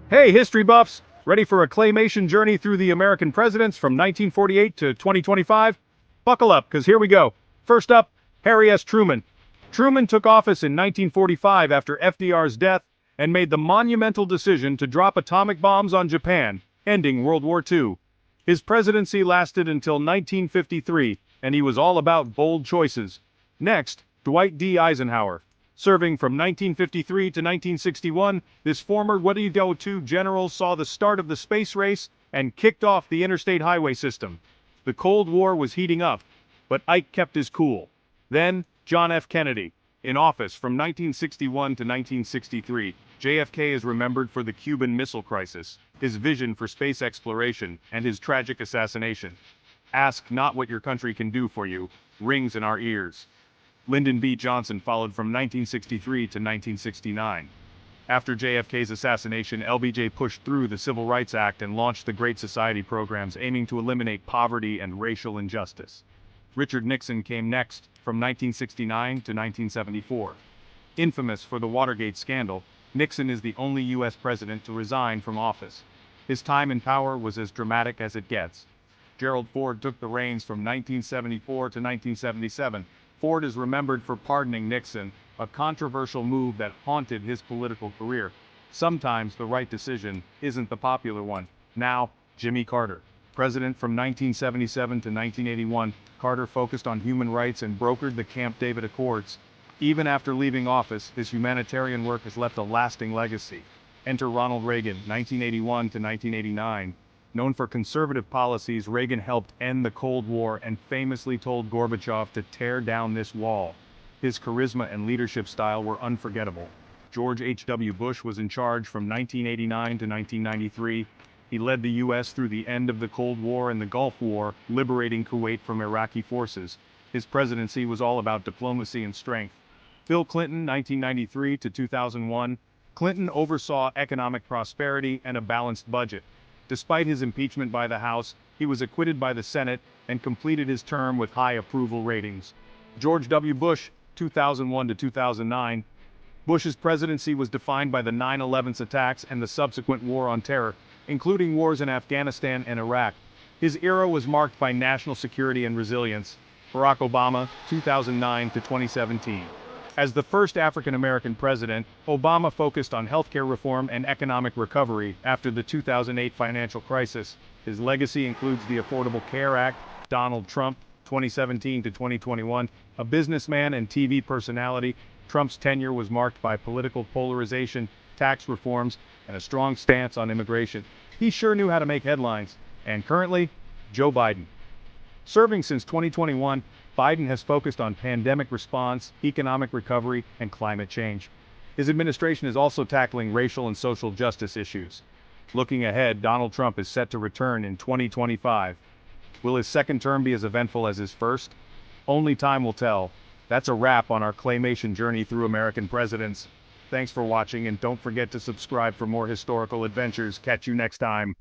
Hey, history buffs! Ready for a claymation journey through the American presidents from 1948 to 2025? Buckle up, because here we go. First up, Harry S. Truman. Truman took office in 1945 after FDR's death and made the monumental decision to drop atomic bombs on Japan, ending World War II. His presidency lasted until 1953, and he was all about bold choices. Next, Dwight D. Eisenhower. Serving from 1953 to 1961, this former WW2 general saw the start of the space race and kicked off the interstate highway system. The Cold War was heating up, but Ike kept his cool. Then, John F. Kennedy. In office from 1961 to 1963, JFK is remembered for the Cuban Missile Crisis, his vision for space exploration, and his tragic assassination. "Ask not what your country can do for you," rings in our ears. Lyndon B. Johnson followed from 1963 to 1969. After JFK's assassination, LBJ pushed through the Civil Rights Act and launched the Great Society programs aiming to eliminate poverty and racial injustice. Richard Nixon came next, from 1969 to 1974. Infamous for the Watergate scandal, Nixon is the only U.S. president to resign from office. His time in power was as dramatic as it gets. Gerald Ford took the reins from 1974 to 1977. Ford is remembered for pardoning Nixon, a controversial move that haunted his political career. Sometimes the right decision isn't the popular one. Now, Jimmy Carter. President from 1977 to 1981, Carter focused on human rights and brokered the Camp David Accords. Even after leaving office, his humanitarian work has left a lasting legacy. Enter Ronald Reagan, 1981 to 1989. Known for conservative policies, Reagan helped end the Cold War and famously told Gorbachev to tear down this wall. His charisma and leadership style were unforgettable. George H.W. Bush was in charge from 1989 to 1993. He led the U.S. through the end of the Cold War and the Gulf War, liberating Kuwait from Iraqi forces. His presidency was all about diplomacy and strength. Bill Clinton, 1993 to 2001. Clinton oversaw economic prosperity and a balanced budget. Despite his impeachment by the House, he was acquitted by the Senate and completed his term with high approval ratings. George W. Bush, 2001 to 2009. Bush's presidency was defined by the 9/11 attacks and the subsequent war on terror, including wars in Afghanistan and Iraq. His era was marked by national security and resilience. Barack Obama, 2009 to 2017. As the first African-American president, Obama focused on healthcare reform and economic recovery after the 2008 financial crisis. His legacy includes the Affordable Care Act. Donald Trump, 2017 to 2021, a businessman and TV personality, Trump's tenure was marked by political polarization, tax reforms, and a strong stance on immigration. He sure knew how to make headlines. And currently, Joe Biden. Serving since 2021, Biden has focused on pandemic response, economic recovery, and climate change. His administration is also tackling racial and social justice issues. Looking ahead, Donald Trump is set to return in 2025. Will his second term be as eventful as his first? Only time will tell. That's a wrap on our claymation journey through American presidents. Thanks for watching, and don't forget to subscribe for more historical adventures. Catch you next time.